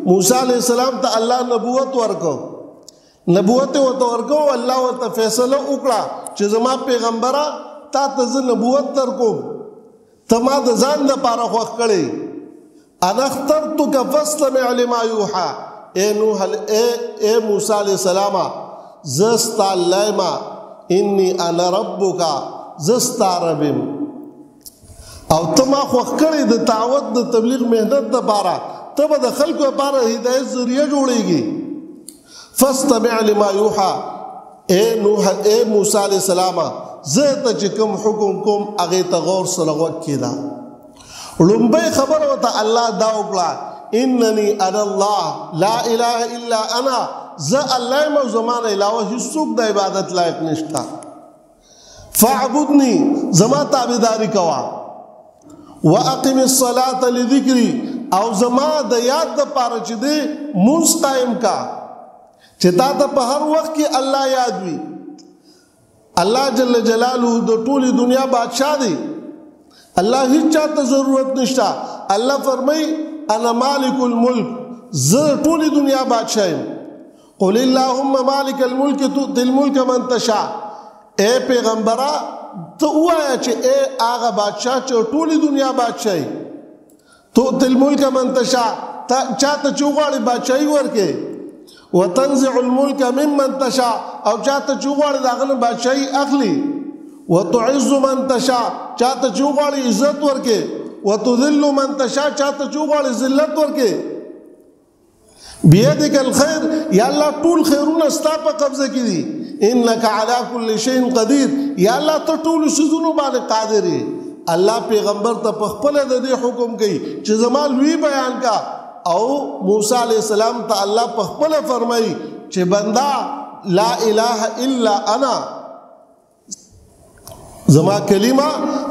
موسی علیہ السلام ته الله نبوت ورکو الله ورته فیصله وکړه چې زما پیغمبره تا ته زه نبوت درکوم ته ما د ځان دپاره خوښ کړې انا اخترتک فاستمع لما یوحى اے موسی علیہ السلام زه ستا الله یم انی انا ربک زه ستا رب یم او ته ما خوښ کړې د دعوت د تبلیغ مهنت دپاره ته به د خلکو لپاره هدایت ذریعه جوړېږي فاستمع لما یوحى اے موسی علیہ السلام زه ته چې کوم حکم کوم هغې ته غور سره غوږ کېږده لومبۍ خبره ورته الله دا وکړه انني انا الله لا اله الا انا زه الله یم او زما نه علاوه هېڅوک د عبادت لایق نشته فاعبدني زما تابعداري کوه واقم الصلاة لذکري او زما د یاد دپاره چې دی مونځ قایم کا چې تا ته په هر وخت کې الله یاد وي الله جل جلاله د ټولې دنیا بادشاہ دی الله هیڅ چاته ضرورت نشته الله فرمای انا مالک الملک زه ټولې دنیا بادشاہ یم قل اللهم مالک الملک تؤتي الملک من تشاء اے پیغمبره ته ووایه چې اے هغه بادشاہ چې ټولې دنیا بادشاہ یي تؤتي الملک من تشاء چاته چې وغواړي بادشاهي ورکې وتنزع الملك ممن تشاء او چاته چې وغواړي د هغه نه بادشاهي اخلي وتعز من تشاء چاته چې وغواړي عزت ورکې وتذل من تشاء چاته چې وغواړي ذلت ورکې بيدك الخير یا الله ټول خیرونه ستا په قبضه کې دي انك على كل شيء قدير یا الله ته ټول شیزونو باندې قادر یې الله پیغمبر ته په خپل د دې حکم کوي چې زما لوی بیان کا او موسی علیہ السلام ته الله په خپل فرمایي چې بندا لا اله الا انا زما کلمه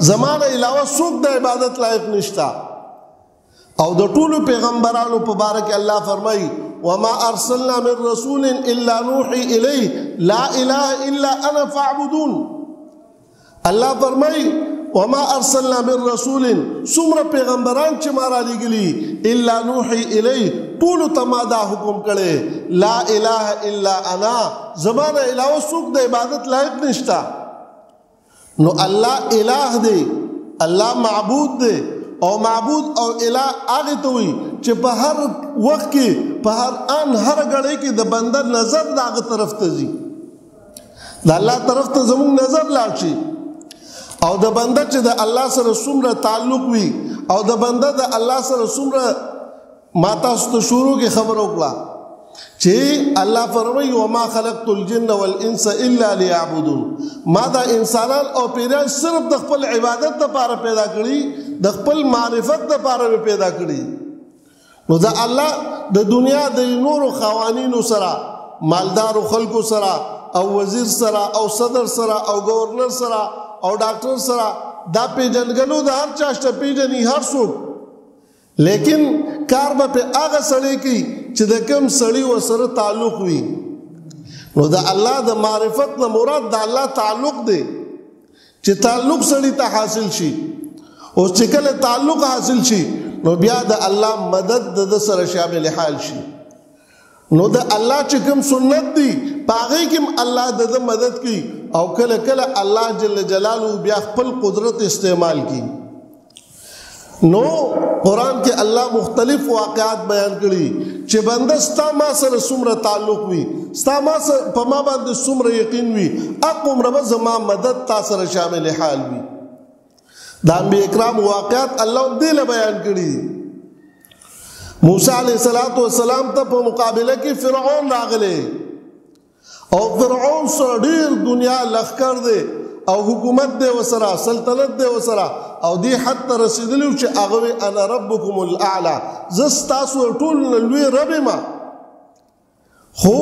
زما نه علاوه څوک د عبادت لایق نشتا او د ټولو پیغمبرانو په باره کې الله فرمایي وما ارسلنا من رسول الا نوحي اليه لا اله الا انا فاعبدون الله فرمایي وما ارسلنا من رسول سمر پیغمبران چې ما را لېږلي الا نوحي الیه ټولو ته ما دا حکم کړی لا اله الا انا زما نه علاوه څوک د عبادت لایق نشته نو الله الہ دی الله معبود دی او معبود او الہ هغې ته وي چې په هر وخت کې په هر آن هر غړۍ کې د بنده نظر د هغه طرف ته ځي د الله طرف ته زموږ نظر لاړ شي او د بنده چې د الله سره څومره تعلق وي او د بنده د الله سره څومره ما تاسو ته شروع کې خبره وکړه چې الله فرمایي وما خلقت الجن والانس الا ليعبدون ما دا انسانان او پیران صرف د خپل عبادت لپاره پیدا کړي د خپل معرفت لپاره پیدا کړي نو دا الله د دنیا د نورو قوانینو سره مالدارو خلکو سره او وزیر سره او صدر سره او گورنر سره او ډاکټر سره دا پیژنګلو د هر چا شته پیژني هر څوک لیکن کار به په هغه سړی کوي چې د کوم سړی ورسره تعلق وي نو د الله د معرفت نه مراد د الله تعلق دی چې تعلق سړی ته حاصل شي او چې کله تعلق حاصل شي نو بیا د الله مدد د سره شامل حال شي نو د الله چې کوم سنت دی پاغې کې الله د مدد کوي او کله کله الله جل جلاله بیا خپل قدرت استعمال کوي نو قرآن کې الله مختلف واقعات بیان کړي چې بنده ستا ما سره څومره تعلق وي ستا ما سره په ما باندې څومره یقین وي هغومره به زما مدد تا سره شامل حال وي د انبیاء کرام واقعات الله دې له بیان کړي موسی علیہ السلام ته په مقابله کې فرعون راغلی او فرعون سره ډېر دنیا لښکر دی او حکومت دی وسره سلطنت دی وسره او دې حد ته رسېدلی چې هغه انا ربکم الاعلی زه ستاسو ټول نه لوی رب یم خو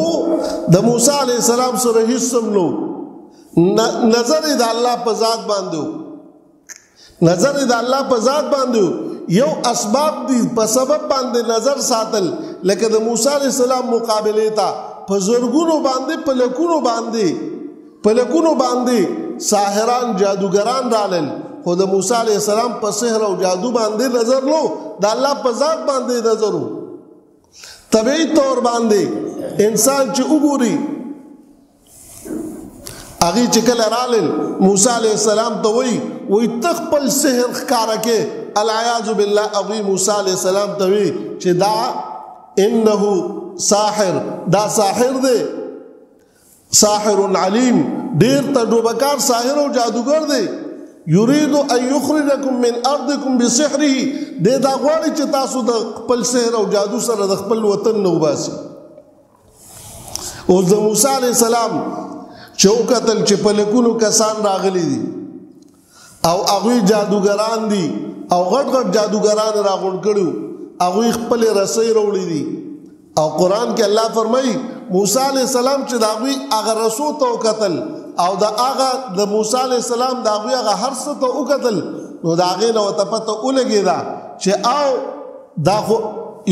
د موسی علیہ السلام سره هیڅ هم نو نظر یې د الله په ذات باندې نظر یې د الله په ذات باندې یو اسباب دي په سبب باندې نظر ساتل لکه د موسی علیہ السلام مقابله ته په زرګونو باندې په لکونو باندې ساحران جادوګران رالل خو د موسی علیہ السلام په سحر او جادو باندې نظر نو د الله په ذات باندې نظر طبيعي طور باندې انسان چې وګوري هغه چې کله رالل موسی عليه السلام ته وی تخپل سحر ښکارا کې العیاذ بالله ابي موسی عليه السلام ته وی چې دا انه ساحر دا ساحر دی ساحر علیم ډیر تجربهکار ساحر او جادوګر دی یرید ان یخرجکم من ارضکم بسحره دې دا غواړي چې تاسو د خپل سحر او جادو سره د خپل وطن نه وباسي او د موسی علی السلام چوکتل چې په لکونو کسان راغلي دي او هغه جادوګران دي او غټ غټ جادوګران راغون کړو هغه خپل رسۍ وروړي دي او قران کې الله فرمایي موسی علی السلام چې داوی هغه رسول ته وکتل او دا هغه د موسی علی السلام داوی هغه هر څه ته وکتل نو دا هغه نو ته پته ولګیدا چې او دا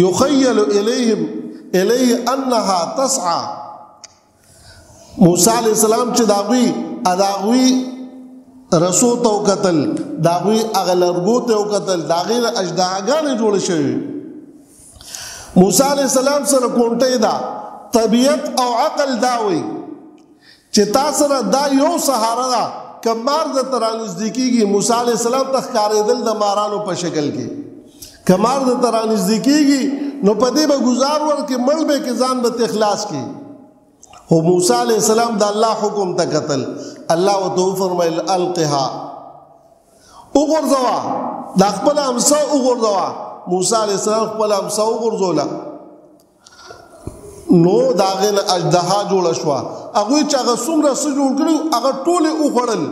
یخیل الیه انها تسعى موسی علی السلام چې داوی اداوی رسول ته وکتل داوی هغه لرګو ته وکتل داغه اجداګان جوړ شوی موسی علی السلام سره کونټه دا طبیعت او عقل داوي چې تاسو را دا یو سهارا دا کمار د ترانزدیکیږي موسی علی السلام تخکارېدل د مارانو په شکل کې کمار د ترانزدیکیږي نو پدې به گزار ورکه مړ به کې ځان به اخلاص کی هو موسی علی السلام د الله حکم ته قتل الله وتو فرمایل القها وګرځوا د خپل امسا وګرځوا موسی علیہ السلام خپل امسا وګرځولا نو داغه اجدها جوړ شو هغه چې هغه څومره څه جوړ کړو هغه ټوله وخړل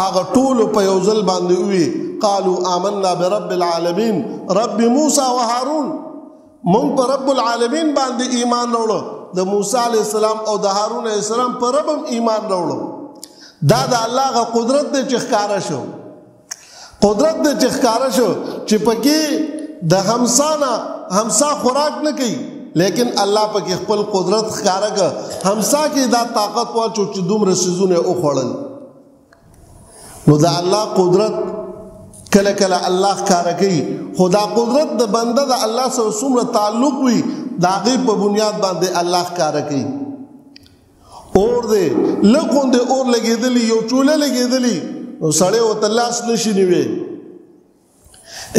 هغه ټوله په یو ځل باندې وی قالوا آمنا برب العالمین رب موسی و هارون مون پر رب العالمین باندې ایمان وروړو د موسی علیہ السلام او د هارون علیہ السلام پر رب ایمان وروړو دا د الله غ قدرت دې چخکارا شو قدرت دې چخکارا شو چې پکې د همسا خوراک نه کوي لیکن الله پکې خپل قدرت ښکارا کړ همسا کې دا طاقت واچو چې دومره سيزونه او خړل نو دا الله قدرت کله کله الله ښکارا کوي خدا قدرت د بنده د الله سره څومره تعلق وي دا غي په بنیاد باندې الله ښکارا کوي اور دې لکوند اور لګېدلی یو چوله لګېدلی نو سړی او تلاش نشي نیوي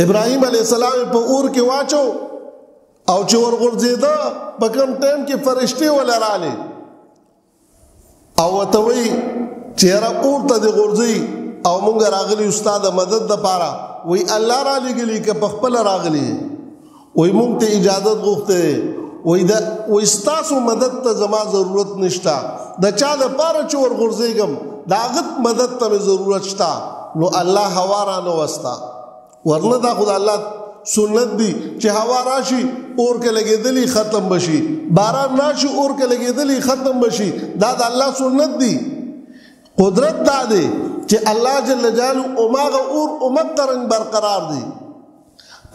ابراهيم عليه السلام په اور کې واچو او چې ورغورځیدا په کوم ټیم کې فرشتي ولراله او وتوي چیرې اور ته د غورځي او مونږ راغلي استاد مدد د پاره وای الله را لګلی ک په خپل راغلی وای مونږ ته اجازه غوښته وای ستاسو مدد ته زما ضرورت نشتا د چا د پاره چې ورغورځيګم داغت مدد ته ضرورت شتا نو الله هوا را نو وستا ورنه دا خدای الله سنت دی چې هوا راشي اور کې لګېدلی ختم بشي باران راشي اور کې لګېدلی ختم بشي دا د الله سنت دی قدرت دا دی چې الله جل جلاله اوماغه اور اومقرن برقرار دی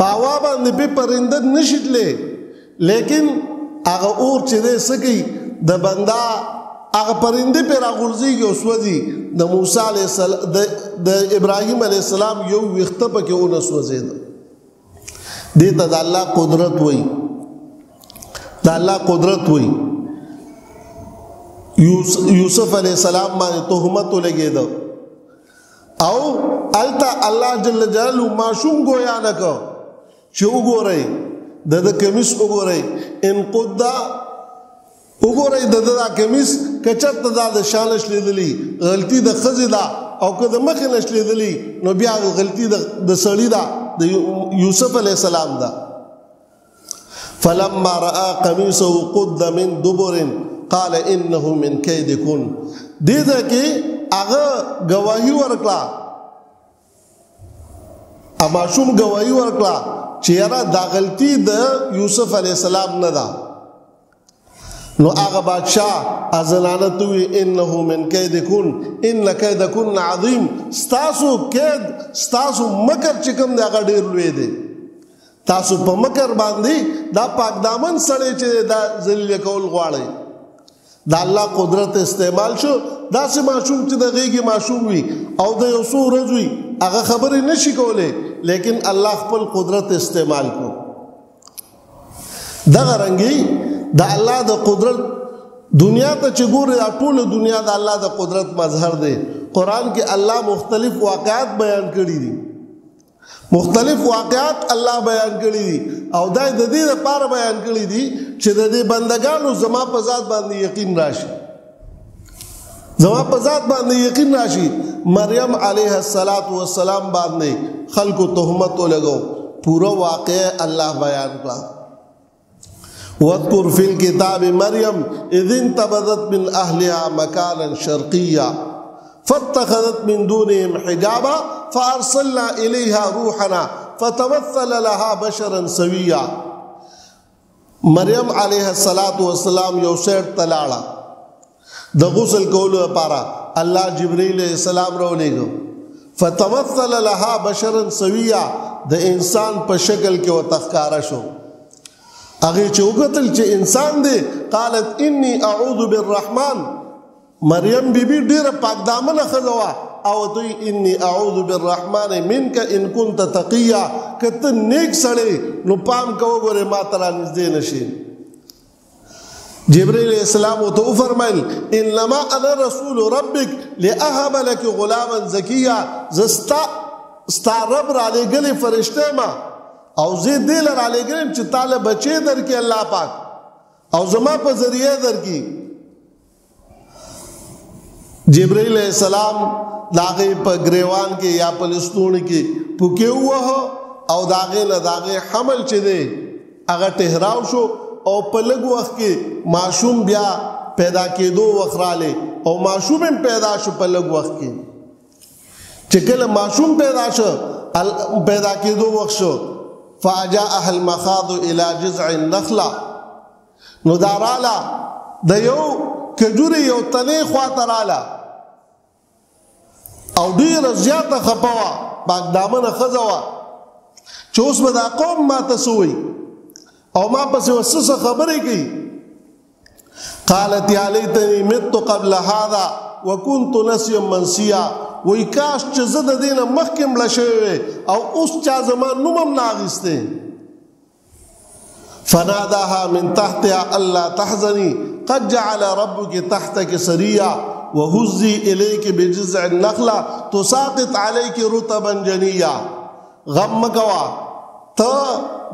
پاوا باندې په پرنده نشیدلې لیکن هغه اور چې دې سکی د بندا هغه پرنده پر راغورځيږي او سوځي د موسی عليه السلام د ابراهيم عليه السلام یو وخته پکې اون سوځید دې ته د الله قدرت وای د الله قدرت وای یوسف علیہ السلام باندې تهمت لګید او التا الله جل جلاله معصوم گویا نه کو چې وګورئ د کمیس وګورئ ان قدا وګورئ د کمیس کچته د شالش لیدلی غلطی د خزې دا او که د مخ نش لیدلی نو بیا غلطی د سړی دا د یوسف علیہ السلام دا فلما راى قميصه قد من دبر قال انه من كيدكن دې دا کې هغه گواہی ورکړه اما شوم گواہی ورکړه چې را دا غلطی د یوسف علیہ السلام نه ده نو هغه بادشاہ ازلانتوی انه من كيدكن ان كيدكن عظیم ستاسو کید ستاسو مکر چکم دا غډیر لوی دی تاسو په مکر باندې دا پاک دامن سړی چې دا ذلیل کول غواړي دا الله قدرت استعمال شو دا سه معصوم چې د غیږي معصوم وي او د یو څو ورځې وي هغه خبرې نشي کولای لیکن الله خپل قدرت استعمال کو دغه رنګي د الله د قدرت دنیا ته چې ګوري ټول دنیا د الله د قدرت مظهر دی. قرآن کې الله مختلف واقعات بیان کړي دي، مختلف واقعات الله بیان کړي دي او دا د دې لپاره بیان کړي دي چې د دې بندگانو زما په ذات باندې یقین راشي، زما په ذات باندې یقین راشي. مریم علیه السلام باندې خلکو تهمت ولګو، پورا واقع الله بیان کړه. واذكر في الكتاب مريم إذ انتبذت من أهلها مكانا شرقيا فاتخذت من دونهم حجابا فأرسلنا إليها روحنا فتمثل لها بشرا سويا. مریم علیہ السلام یو سیٹ تلاړه د غسل کولو لپاره الله جبرئیل السلام راولېږه، فتمثل لها بشرا سويا د انسان په شکل کې وتخکارا شو. هغه چې وکتل چې انسان دی، قالت انی اعوذ بالرحمن، مریم بیبي ډیره پاک دامنه ښځه او دوی انی اعوذ بالرحمن منک ان كنت تقیا، کته نیک سړی نو پام کوو ګوره ما ته رانږدې نشي. جبرئیل السلام ورته وفرمایل انما انا رسول ربک لاهب لك غلاما زکیا، ستا رب را لېږلې فرشته ما او زه دې له را لېږلم چې تاله بچی درکې الله پاک او زما په ذریعه درکې. جبرئیل السلام داغه په گریوان کې یا په لستون کې پوکې ووه او داغه نه داغه حمل چې دی هغه ټهراو شو او په لږ وخت کې معصوم بیا پیدا کېدو وخت رالی او معصوم هم پیدا شو په لږ وخت کې. چې کله معصوم پیدا کېدو وخت شو فاجاءها المخاض الى جذع النخله، نو دارالا د یو کجوري یو تنې خواته رااله او ډیره زیاته خپوا پاک دامنه ښځه وه چې اوس به دا قوم ما ته څه وایي او ما پسې وسه خبرې کوي. قالت یا لیتنی مت قبل هذا وكنت نسيا منسيا، وی کاش چې زه د دې نه مخکې مړه شوی او اوس چا زما نوم هم نه اخیستی. فناداها من تحتها الا تحزني قد جعل ربك تحتك سريا وهزي اليك بجذع النخله تساقط عليك رطبا جنيا. غم مکوا ته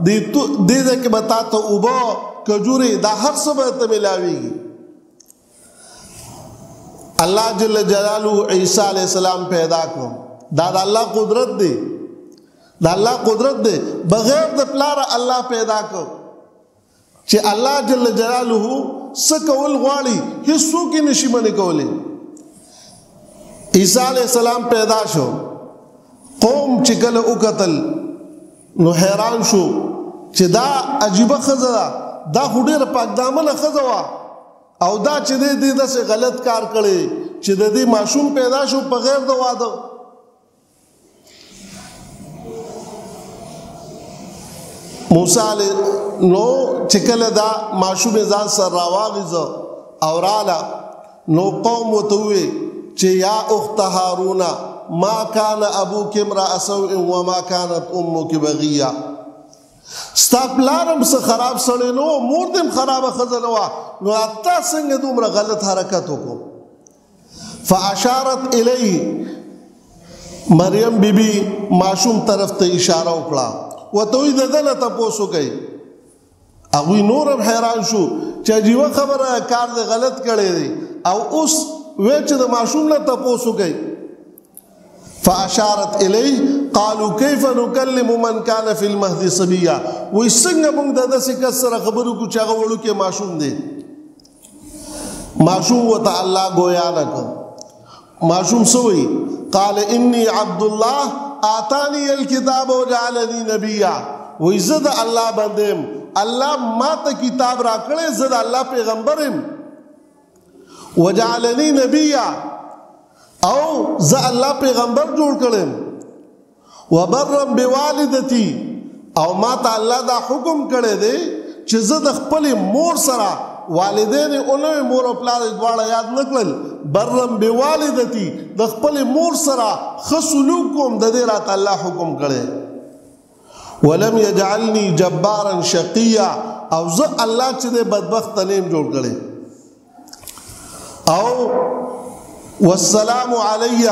دې کې بتا ته اوبه کجوري دا هر څه به ته ملاويږي. الله جل جلاله عیسی علیہ السلام پیدا کړ، دا د الله قدرت دی، دا الله قدرت دی. بغیر د پلار الله پیدا کړ چې الله جل جلاله څه کول غواړي هیڅوک یې نشي منې کولی. عیسی علیہ السلام پیدا شو، قوم چې کله وکتل نو حیران شو چې دا عجیبه ښځه ده، دا خو ډېره پاک دامنه ښځه وه او دا چې دې داسې غلط کار کړی چې د دې ماشوم پیدا شو په غیر د واده. موسی نو چې کله دا ماشوم ځان سره راواغېزه او راله نو قوم ورته وویل چې یا اخت هارونه ما کان ابوک امرأ سوء وما کانت امک بغیه، ستا پلارم څه خراب سړی نه و، مور دې هم خرابه ښځه نه وه، نو تا څنګه دومره غلط حرکت وکړو. فاشارت الیه، مریم بیبي ماشوم طرف ته اشاره وکړه، ورته وایي د ده نه تپوس وکئ. هغوی نور هم حیران شو چې عجیبه خبره کار دې غلط کړی دی او اوس وی چې د ماشوم نه تپوس وکئ. فاشارت الیه قالوا كيف نكلم من كان في المهد صبيا، وی څنګه موږ د داسې کس سره خبرې کوو چې هغه وړوکی ماشوم دی. ماشوم ورته الله ګویا نه کړ. ماشوم څه وایي؟ قال اني عبد الله آتاني الكتاب وجعلني نبيا، وی زه د الله بنده یم، الله ما ته کتاب را کړی، زه د الله پیغمبر یم. وجعلني نبيا، او زه الله پیغمبر جوړ کړم. وبرا بوالدتي، او ما ته الله دا حکم کړی دی چې زه د خپلې مور سره، والدین اونوی مور او پلار دواړه یاد نه کړل، برا بوالدتي د خپلې مور سره ښه سلوک کوم، د دې راته الله حکم کړی. ولم يجعلني جبارا شقيا، او زه الله چې د بدبخت نیم جوړ کړي او والسلام علی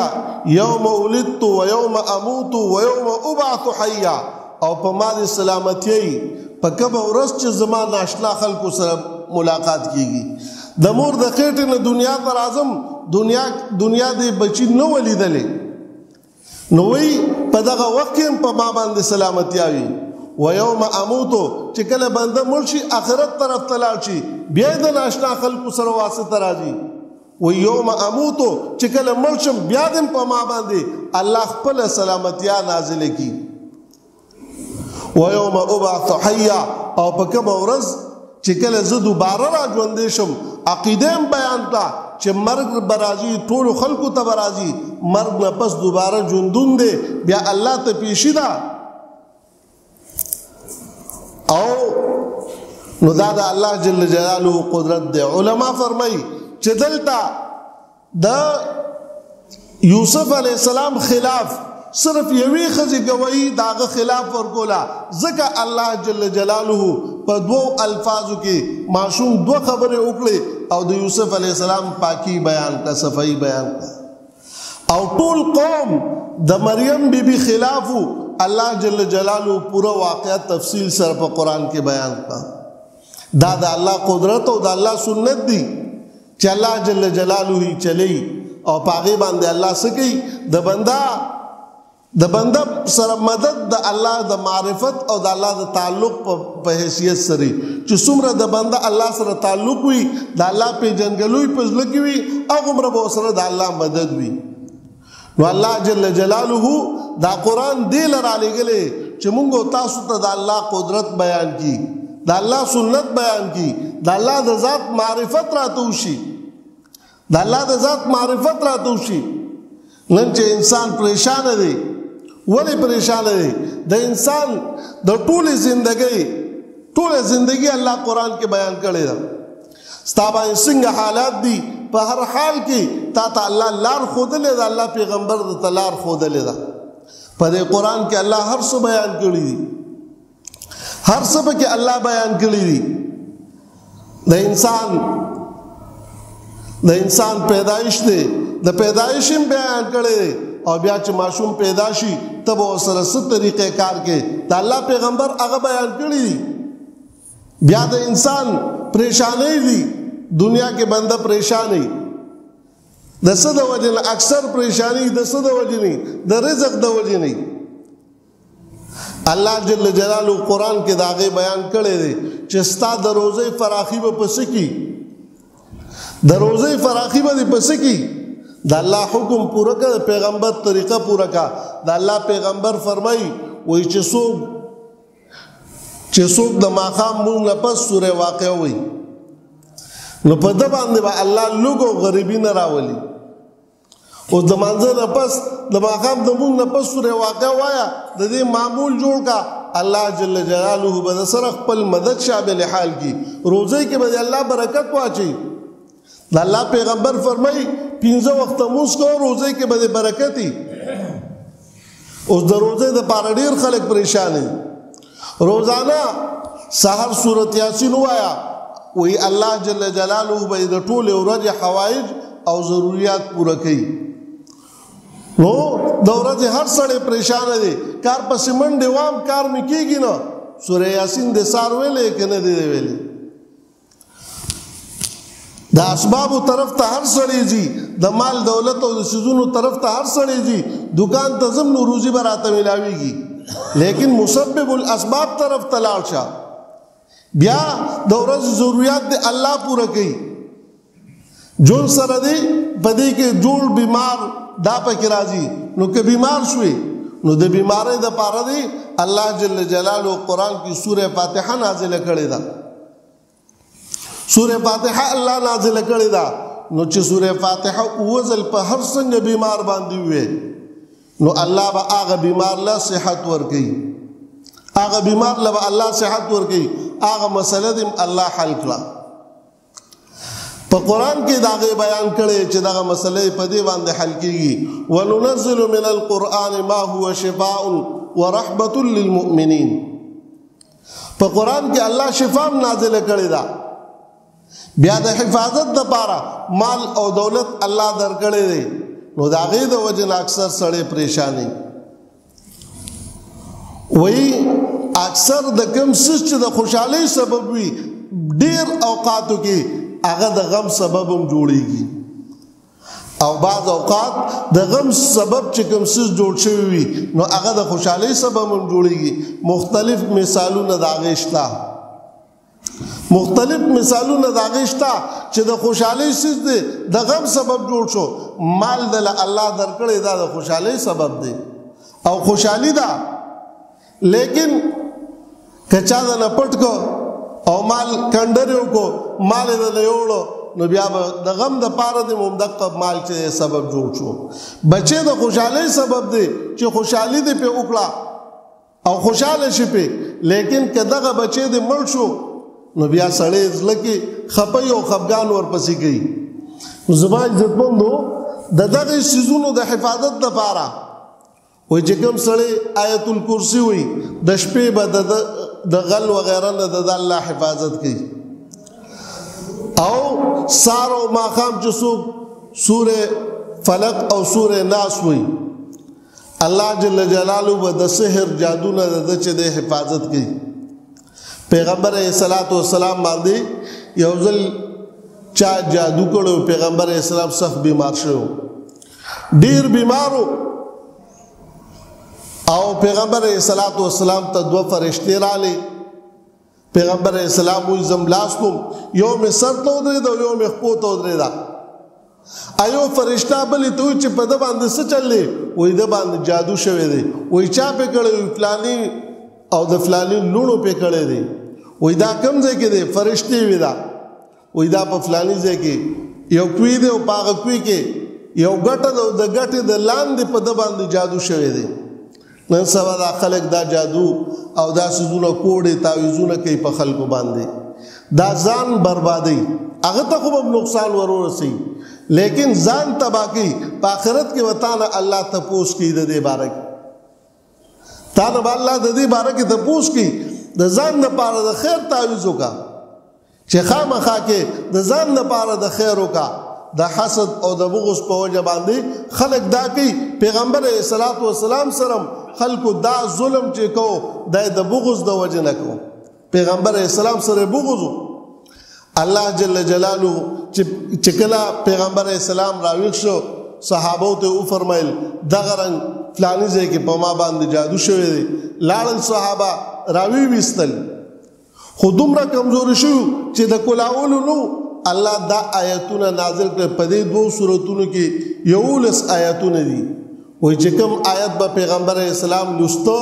یوم ولدت و یوم اموت و یوم ابعث حیا او په ما دې سلامتی په کومه ورځ چې زما ناشنا خلکو سره ملاقات کیږي د مور د خېټې نه دنیا ته راځم دنیا دې بچی نه ولیدلې نو وی په دغه وخت کې په ما باندې سلامتی وي و یوم اموت چې کله بنده مړ شي آخرت طرف ته لاړ شي بیا د ناشنا خلکو سره واسطه راځي و یوم اموت چې کله مړ شم بیا دې په ما باندې الله خپل سلامتیا نازل کی و یوم ابعث حیا او په کومه ورځ چې کله زه دوباره را ژوندې شم عقیده بیان کړه چې مرګ برازي ټول خلکو ته برازي مرګ نه پس دوباره ژوندون دی بیا الله ته پیشي ده او نو دا د الله جل جلاله قدرت دی علما فرمایي چې دلته د یوسف علی السلام خلاف صرف یوی خزی گوئی داغه خلاف ورکولا ځکه الله جل جلاله په دوو الفاظو کې معصوم دو خبره وکړي او د یوسف علی السلام پاکي بیان کا صفائی بیان کا او ټول قوم د مریم بیبي خلاف الله جل جلاله پورا واقعا تفصیل سره په قران کې بیان کا دا د الله قدرت او د الله سنت دی چې الله جل جلاله چلی او پاغي باندې الله سکی د بنده سره مدد د الله د معرفت او د الله د تعلق په حیثیت سره چې څومره د بنده الله سره تعلق وي د الله په جنګلوي پزله کې وي هغه عمره سره د الله مدد وي نو الله جل جلاله دا قران دی لره لګلې چې موږ تاسو ته د الله قدرت بیان کی د الله سنت بیان کی د الله د ذات معرفت راته وشي د الله د ذات معرفت راته وشي نن چې انسان پریشان دی ولی پریشان دی د انسان د ټوله زندگی الله قران کې بیان کړی دا ستابه څنګه حالات دي په هر حال کې تا الله لار خودلې دا الله پیغمبر د تلار خودلې دا په دې قران کې الله هر څه بیان کړی دي هر څه کې الله بیان کړی دي د انسان پیدایش دی د پیدایشم بیان کړی او بیا چې معصوم پیدا شي تب سره ست طریقې کار کې د الله پیغمبر هغه بیان کړی دي بیا د انسان پریشانې دي دنیا کې بنده پریشانې د څه د وجې نه اکثر پریشانی د څه د وجې نه د رزق د وجې نه الله جل جلاله قران کې داغه بیان کړی دی چې ستا د روزي فراخي به پس کی د روزي فراخي به پس کی د الله حکم پورا کړ پیغمبر طریقه پورا کا د الله پیغمبر فرمایي وای چې څوک د ماقام مونږ نه پس سوره واقع وي نو په د باندې به الله لوګو غریبی نه راولي او د منځه نه پس د ماقام د مونږ نه پس سوره واقع وایا د دې معمول جوړ کا الله جل جلاله به سره خپل مدد شامل حال کی روزي کې به الله برکت واچي د الله پیغمبر فرمایي 15 وخت موږ کو روزي کې به برکتي اوس د روزي د پاره ډیر خلک پریشان دي روزانه سحر سورۃ یاسین وایا وی الله جل جلاله به د ټول ورځې حوائج او ضرورت پوره کوي نو د ورځې هر سړی پریشان دي کار پس منډه وام کار مکیږي نو سورۃ یاسین د سار ویلې کنه دی ویلې د اسباب طرف ته هر سړی جی د مال دولت او د سيزونو طرف ته هر سړی جی دکان ته زم نو روزي براته ملاويږي لیکن مسبب الاسباب طرف ته لاړ شه بیا د ورځ ضرورت دی الله پوره کوي جون سره دی بدی کې جوړ بیمار دا پکې راځي نو که بیمار شوي نو د بیماری د پاره دی الله جل جلاله قران کې سوره فاتحه نازله کړې ده سوره فاتحه الله نازله کړې ده نو چې سوره فاتحه وزل په هر څنګه بیمار باندې وي نو الله به هغه بیمار له صحت ورکړي هغه بیمار له الله صحت ورکړي هغه مسله دې الله حل کړه په قران کې داغه بیان کړي چې داغه مسله په دې باندې حل کیږي وننزل من القران ما هو شفاء ورحمه للمؤمنين په قرآن کې الله شفام نازل کړی دا. بیا د حفاظت دپاره مال او دولت الله درکړی دی، نو د هغې د وجې نه اکثر سړی پریشانی. وایي اکثر د کوم څه چې د خوشحالۍ سبب وي ډېر اوقاتو کې هغه د غم سبب هم جوړیږي، او بعض اوقات د غم سبب چې کوم څه جوړ شوی وي نو هغه د خوشحالۍ سبب هم جوړیږي. مختلف مثالونه د هغې شته، مختلف مثالونه د هغې شته چې د خوشحالۍ څیز دی د غم سبب جوړ شو. مال دله الله درکړی دا د خوشحالۍ سبب دی او خوشحالي ده، لیکن که چا دنه پټ کو او مال کنډرې وکړو مال یې دله یوړو نو بیا به د غم د پاره د مدقه مال چې سبب جوړ شو. بچې د خوشحالۍ سبب دی چې خوشحالي دې پې وکړه او خوشحاله شي پې، لیکن که دغه بچې دې مړ شو نو بیا سړی زړه کې خپه او خفګان ورپسې کوي. زما عزتمندو د دغې څیزونو د حفاظت دپاره وایي چې کوم سړی آیت الکرسي وایي د شپې به د غل وغیره نه د الله حفاظت کوي، او سار او ماښام چې څوک سوره فلق او سوره ناس وایي الله جل جلاله به د سحر جادو نه د چې د حفاظت کوي. پیغمبر علیہ الصلوۃ والسلام باندې یو ځل چا جادو کړو، پیغمبر علیہ السلام سخت بیمار شو، ډیر بیمارو، او پیغمبر علیہ الصلوۃ والسلام ته دوه فرشتي راغلي. پیغمبر علیہ السلام وی زملاستم یو می سر ته ودرېده یو می خپو ته ودرېده. ایو فرشتہ بلې ته وی چې په ده باندې څه چلې؟ وی ده باندې جادو شوی دی. وی چا پې کړی؟ فلاني او د فلاني لوڼو پې کړی دی. وی دا کوم ځای کې دی؟ فرشتې وي دا. وی دا په فلاني ځای کې یو کوی دی او په هغه کوی کې یو ګټه ده او د ګټې د لاندې په ده باندې جادو شوی دی. نن سبا دا خلک دا جادو او دا څیزونه کوډې تعویذونه کوي په خلکو باندې، دا ځان بربادوي، هغه ته خو به نقصان ورورسوي لیکن ځان تباه کوي. په آخرت کې به تا نه الله تپوس کوي د دې باره کې، تا نه به الله د دې باره کې تپوس کوي. د ځان دپاره د خیر تعویذ وکړه چې خامخا کې د ځان دپاره د خیر وکړه. د حسد او د بغض په وجه باندې خلک دا کوي. پیغمبر علیہ الصلوۃ والسلام سره خلکو دا ظلم چې کو دا د بغض د وجه نه کو. پیغمبر علیہ السلام سره بغض الله جل جلاله چې کله پیغمبر علیہ السلام راویښ شو صحابو ته وفرمایل دغه رنګ فلاني ځای کې په ما باندې جادو شوی دی. لاړل صحابه راوی ویستل، خو دومره کمزوري شو چې د کلاولو نو الله دا آیتونه نازل کړ. په دې دوه سورتونو کې 11 آیتونه دي. وایي چې کوم آیت به پیغمبر علیہ السلام لوسته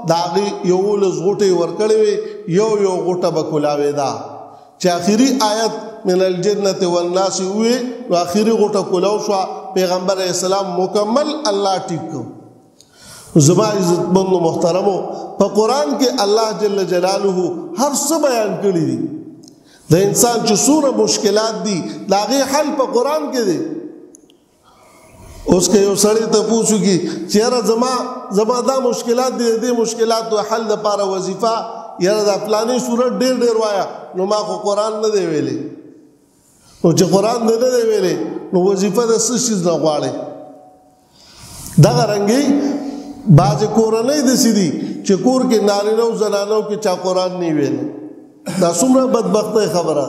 د هغې 11 غوټې ورکړې وې، یو غوټه به کلاوې ده چې آخري آیت من الجنة والناس وې نو آخري غوټه کلاو شوه. پیغمبر علیہ السلام مکمل الله ټیک کړ. زما عزتمندو محترمو په قرآن کې الله جل جلاله هر څه بیان کړي دي. د انسان چې څومره مشکلات دي د هغې حل په قرآن کې دی. اوس که یو سړی تپوس وکړي چې یاره زما دا مشکلات دي، د دې مشکلاتو حل دپاره وظیفه یاره دا فلاني صورت ډېر وایه، نو ما خو قرآن نه دی ویلی. نو چې قرآن نه دی ویلی نو وظیفه د څه شیز نه غواړئ؟ دغه رنګې بعضې کورنۍ داسې دي چې کور کې نارینه او زنانو کې چا قرآن نه ویلی. دا څومره بدبختۍ خبره.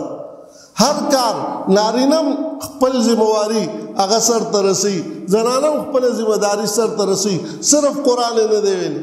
هر کار نارینم خپل ذمہواری هغه سر ته رسوي، زنانم خپل ذمہداري سر ته رسوي، صرف قرآن نه دی ویلی.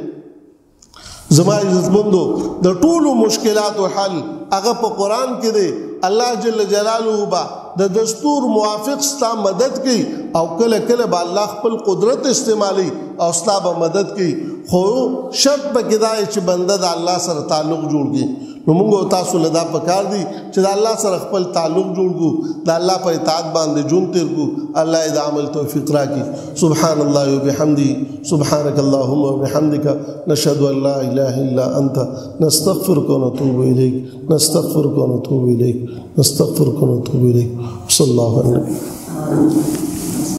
زما عزتمندو د ټولو مشکلاتو حل هغه په قرآن کې دی. الله جل جلاله با د دستور موافق ستا مدد کوي او کله کله به الله خپل قدرت استعمالي او ستا به مدد کوي، خو شرط پکې دا چې بنده د الله سره تعلق جوړ کړي. نو موږ تاسو له دا پکار دي چې د الله سره خپل تعلق جوړ کړو، د الله په اطاعت باندې ژوند تېر کړو. الله یې د عمل توفیق راکړي. سبحان الله وبحمده، سبحانك اللهم وبحمدك، نشهد ان لا اله الا انت، نستغفرك ونتوب اليك، نستغفرك ونتوب اليك، نستغفرك ونتوب اليك. صلى الله عليه وسلم.